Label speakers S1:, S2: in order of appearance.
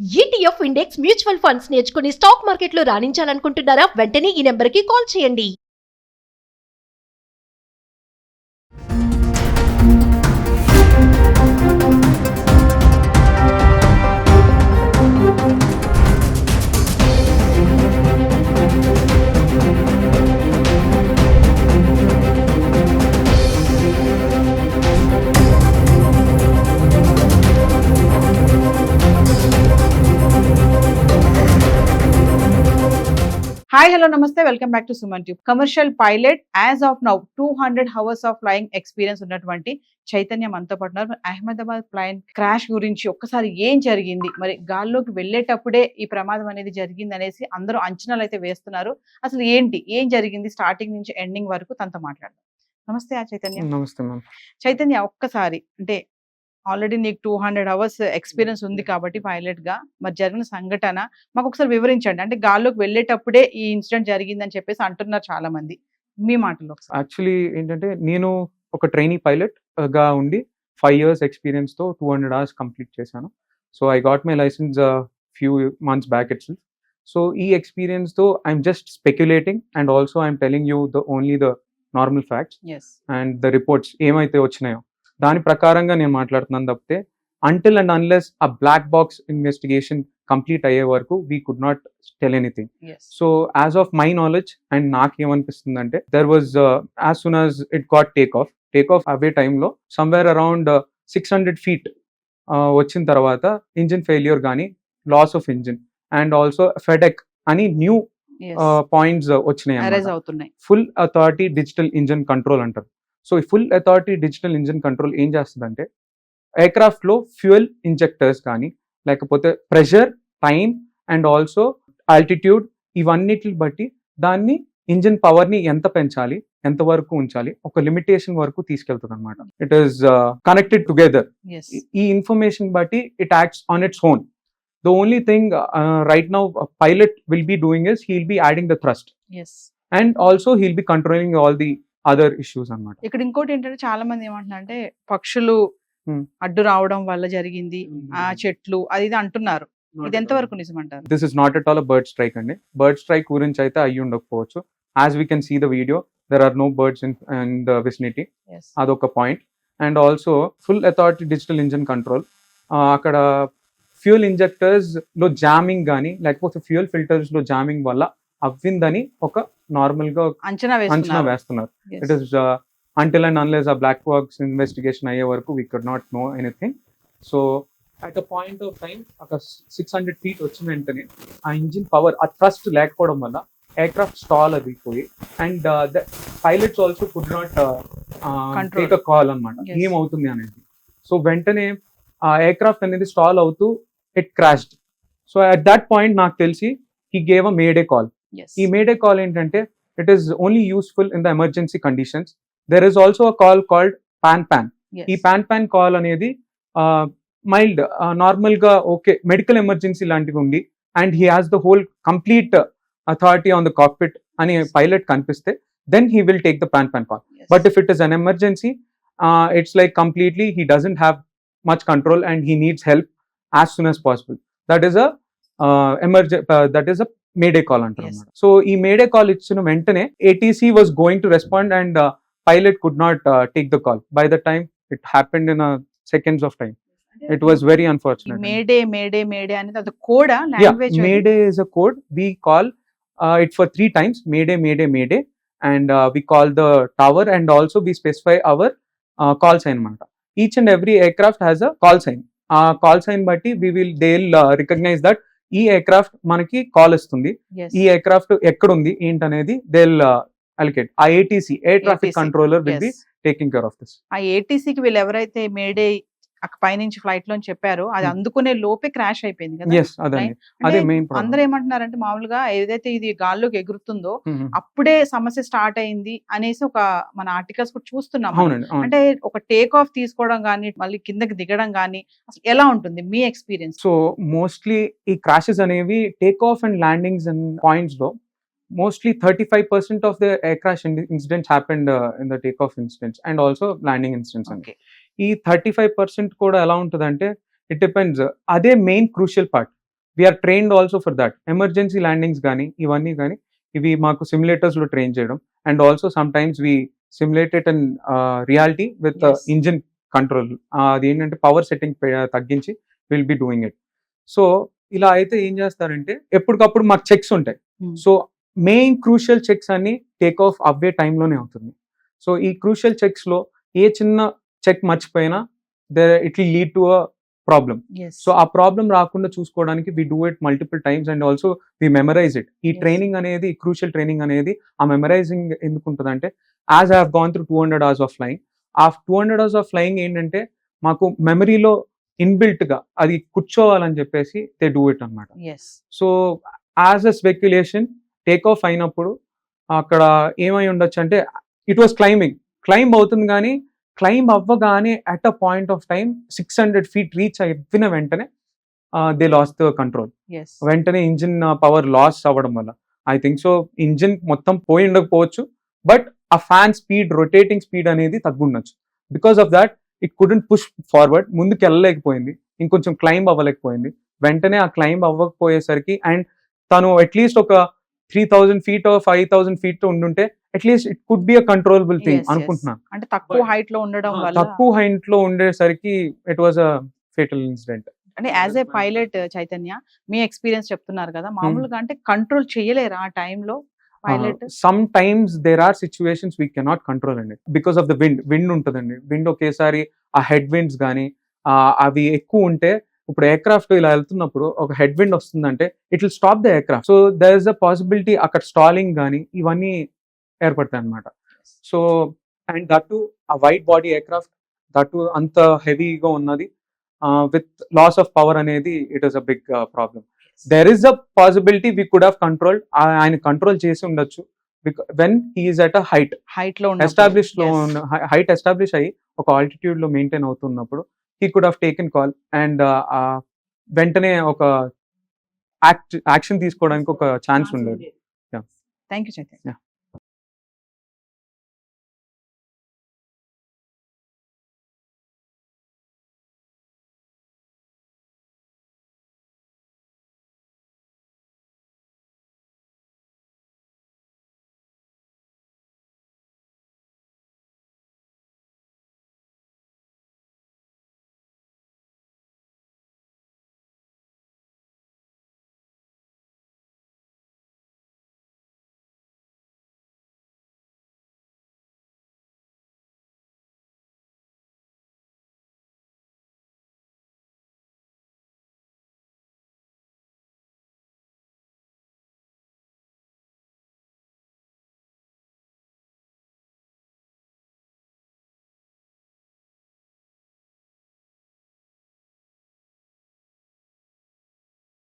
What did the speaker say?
S1: ETF index mutual funds నేర్చుకుని stock మార్కెట్లో రాణించాలనుకుంటున్నారా? వెంటనే ఈ నెంబర్కి కాల్ చేయండి.
S2: Hi, hello, namaste. Welcome back to Suman Tube. Commercial pilot as of now 200 hours of flying experience ఉన్నటువంటి చైతన్య మనతో పాటు ఉన్నారు. అహ్మదాబాద్ ప్లేన్ క్రాష్ గురించి ఒక్కసారి ఏం జరిగింది, మరి గాల్లోకి వెళ్ళేటప్పుడే ఈ ప్రమాదం అనేది జరిగింది అనేసి అందరూ అంచనాలు అయితే వేస్తున్నారు. అసలు ఏం జరిగింది స్టార్టింగ్ నుంచి ఎండింగ్ వరకు తనతో మాట్లాడదాం. నమస్తే చైతన్య.
S3: నమస్తే మ్యామ్.
S2: చైతన్య, ఒక్కసారి అంటే ఆల్రెడీ నీకు 200 అవర్స్ ఎక్స్పీరియన్స్ ఉంది కాబట్టి పైలట్ గా మరి జరిగిన సంఘటన మాకు ఒకసారి వివరించండి. అంటే గాల్లోకి వెళ్ళేటప్పుడే ఈ ఇన్సిడెంట్ జరిగిందని చెప్పేసి అంటున్నారు చాలా మంది, మీ మాటల్లో ఒకసారి.
S3: యాక్చువల్లీ ఏంటంటే నేను ఒక ట్రైనీ పైలట్ గా ఉండి 5 years ఎక్స్పీరియన్స్ తో 200 hours కంప్లీట్ చేశాను. So I got my licence few months back it's. So ఈ ఎక్స్పీరియన్స్ తో I'm just speculating and also I'm telling you only the normal facts and the reports ఏమైతే వచ్చినాయో దాని ప్రకారంగా నేను మాట్లాడుతున్నాను తప్పితే అంటిల్ అండ్ అన్లెస్ ఆ బ్లాక్ బాక్స్ ఇన్వెస్టిగేషన్ కంప్లీట్ అయ్యే వరకు we could not tell anything. So as of my knowledge and నాకేమనిపిస్తుంది అంటే there was as soon as it got take off అవే టైంలో సమ్వేర్ అరౌండ్ 600 feet వచ్చిన తర్వాత ఇంజిన్ ఫెయిల్యూర్ కానీ loss of engine and also FADEC అని new points వచ్చినాయి. Full authority digital engine control అంటారు. సో ఈ full authority digital engine control ఏం చేస్తుందంటే ఎయిర్క్రాఫ్ట్ లో ఫ్యూయల్ ఇంజెక్టర్స్ కానీ లేకపోతే pressure, time and also altitude ఇవన్నిటిని బట్టి దాన్ని ఇంజిన్ పవర్ ని ఎంత పెంచాలి, ఎంత వరకు ఉంచాలి, ఒక లిమిటేషన్ వరకు తీసుకెళ్తుంది అనమాట. It is connected together. ఈ ఇన్ఫర్మేషన్ బట్టి it acts on its own. The only thing right now a pilot will be doing is he'll be adding the thrust. And also he'll be controlling all the other issues అన్నమాట.
S2: ఇక్కడ ఇంకోటి ఏంటంటే చాలా మంది ఏమంటున్నారంటే పక్షులు అడ్డు రావడం వల్ల జరిగింది, ఆ చెట్లు అది ఇది అంటున్నారు. ఇది ఎంతవరకు నిజమంటారు?
S3: This is not at all a bird strike అండి. బర్డ్ స్ట్రైక్ గురించి అయితే అయ్యి ఉండకపోవచ్చు. As we can see the video, there are no birds in the vicinity. అదొక point. And also full authority digital engine control అక్కడ fuel injectors లో jamming కానీ లేకపోతే ఫ్యూయల్ ఫిల్టర్స్ లో జామింగ్ వల్ల అవ్విందని ఒక నార్మల్ గా అంచనా వేస్తున్నారు. It is until and unless ఆ బ్లాక్ బాక్స్ ఇన్వెస్టిగేషన్ అయ్యే వరకు we could not know anything. So at a point of time ఒక 600 feet వచ్చిన వెంటనే ఆ ఇంజిన్ పవర్, ఆ థ్రస్ట్ లేకపోవడం వల్ల ఎయిర్క్రాఫ్ట్ స్టాల్ అది పోయి and the pilots also could not take a call అనమాట ఏమవుతుంది అనేది. సో వెంటనే ఆ ఎయిర్క్రాఫ్ట్ అనేది స్టాల్ అవుతూ it crashed. So at that point నాకు తెలిసి he gave a mayday call. ఈ మేడే కాల్ ఏంటంటే it is only useful in the emergency conditions. There is also a call called pan. ఈ pan call అనేది mild normal గా okay medical emergency లాంటివి ఉంది and he has the whole complete authority on the cockpit అని pilot కనిపిస్తే then he will take the pan call. But if it is an emergency it's like completely he doesn't have much control and he needs help as soon as possible. That is a mayday call antaru. So ee mayday call ichina ventane ATC was going to respond and pilot could not take the call. By the time it happened in a seconds of time. It was very unfortunate.
S2: Mayday anedi adu code language.
S3: Yeah, mayday is a code. We call it for 3 times, mayday and we call the tower and also we specify our call sign manta. Each and every aircraft has a call sign. ఆ call sign బట్టి they'll recognize that ఈ aircraft మనకి call ఇస్తుంది, ఈ aircraft ఎక్కడుంది ఏంటనేది they'll allocate. ఆ ATC, air traffic controller will be taking care of this.
S2: ఆ ATC కి వీళ్ళు ఎవరైతే మేడే పైనుంచి ఫ్లైట్ లో చెప్పారో అది అందుకునే లోపే క్రాష్ అయిపోయింది కదా.
S3: అదే మెయిన్ ప్రాబ్లం.
S2: అందరూ ఏమంటున్నారంటే మామూలుగా ఏదైతే ఇది గాల్లోకి ఎగురుతుందో అప్పుడే సమస్య స్టార్ట్ అయింది అనేసి ఒక మన ఆర్టికల్స్ కూడా చూస్తున్నాం. అంటే ఒక టేక్ ఆఫ్ తీసుకోవడం కానీ మళ్ళీ కిందకి దిగడం కానీ అసలు ఎలా ఉంటుంది మీ ఎక్స్పీరియన్స్?
S3: సో మోస్ట్లీ ఈ క్రాషెస్ అనేవి take off and landings and points లో mostly 35% of the air crash incidents happened in the takeoff incidents and also landing incidents.
S2: Okay.
S3: ఈ 35% కూడా ఎలా ఉంటుందంటే ఇట్ డిపెండ్స్. అదే main crucial part. We are trained also for that. Emergency landings కానీ ఇవన్నీ కానీ ఇవి మాకు సిమ్యులేటర్స్లో ట్రైన్ చేయడం. అండ్ ఆల్సో సమ్ టైమ్స్ we simulated and reality with
S2: Yes.
S3: Engine control. అది ఏంటంటే పవర్ సెట్టింగ్ తగ్గించి will be doing it. So ఇలా అయితే ఏం చేస్తారంటే ఎప్పటికప్పుడు మాకు చెక్స్ ఉంటాయి.
S2: Hmm.
S3: So main crucial checks అన్ని టేక్ ఆఫ్ అవ్వే టైంలోనే అవుతుంది. సో ఈ క్రూషియల్ చెక్స్లో ఏ చిన్న చెక్ మర్చిపోయినా it will lead to a problem.
S2: Yes.
S3: So ఆ ప్రాబ్లం రాకుండా చూసుకోవడానికి we do it multiple times and also we memorize it. ఈ
S2: Yes.
S3: ట్రైనింగ్ అనేది క్రూషియల్ ట్రైనింగ్ అనేది ఆ మెమరైజింగ్ ఎందుకు ఉంటుందంటే as I have gone through 200 hours of flying, ఆ 200 hours ఆఫ్ ఫ్లయింగ్ ఏంటంటే మాకు మెమరీలో ఇన్బిల్ట్ గా అది కూర్చోవాలని చెప్పేసి దే డూ ఇట్ అనమాట.
S2: Yes.
S3: So as a speculation take off అయినప్పుడు అక్కడ ఏమై ఉండొచ్చు అంటే ఇట్ వాస్ క్లైంబ్ అవుతుంది కానీ క్లైంబ్ అవ్వగానే at a point of time 600 feet reach అయిన వెంటనే they lose the control.
S2: Yes.
S3: వెంటనే ఇంజిన్ పవర్ లాస్ అవ్వడం వల్ల ఐ థింక్ సో ఇంజిన్ మొత్తం పోయి ఉండకపోవచ్చు, బట్ ఆ ఫ్యాన్ స్పీడ్ రొటేటింగ్ స్పీడ్ అనేది తగ్గుండొచ్చు. Because of that it couldn't push forward, ముందుకు వెళ్ళలేకపోయింది, ఇంకొంచెం క్లైంబ్ అవ్వలేకపోయింది. వెంటనే ఆ క్లైంబ్ అవ్వకపోయేసరికి అండ్ తను అట్లీస్ట్ ఒక 3000 feet 5000 feet ఉండుంటే at least it could be a controllable thing
S2: Yes, yes.
S3: అనుకుంటున్నాను.
S2: అంటే తక్కువ హైట్ లో ఉండడం వల్ల
S3: తక్కువ హైట్ లో ఉండేసరికి it was a fatal incident.
S2: అంటే యాజ్ ఏ పైలట్ చైతన్య మీ ఎక్స్పీరియన్స్ చెప్తున్నారు కదా, మామూలుగా అంటే కంట్రోల్ చేయలేరా ఆ టైంలో pilot?
S3: Sometimes there are situations we cannot control అండి బికాస్ ఆఫ్ ద విండ్ ఉంటుందండి. విండ్ ఒకేసారి ఆ హెడ్ విండ్స్ కానీ అవి ఎక్కువ ఉంటే, ఇప్పుడు ఎయిర్క్రాఫ్ట్ ఇలా వెళ్తున్నప్పుడు ఒక హెడ్ విండ్ వస్తుందంటే it will stop the aircraft. So there is a possibility అక్కడ స్టాలింగ్ కానీ ఇవన్నీ ఏర్పడతాయి అనమాట. సో అండ్ దట్ ఆ వైట్ బాడీ ఎయిర్క్రాఫ్ట్ దట్ అంత హెవీగా ఉన్నది విత్ లాస్ ఆఫ్ పవర్ అనేది it is a big problem. There is a possibility we could have controlled, ఆయన కంట్రోల్ చేసి ఉండొచ్చు when he is at a
S2: height లో
S3: ఎస్టాబ్లిష్ లో హైట్ ఎస్టాబ్లిష్ అయ్యి ఒక ఆల్టిట్యూడ్ లో మెయింటైన్ అవుతున్నప్పుడు he could have taken call and వెంటనే ఒక యాక్షన్ తీసుకోవడానికి ఒక ఛాన్స్ ఉండేది.
S2: Thank you Chaitanya.
S3: Yeah.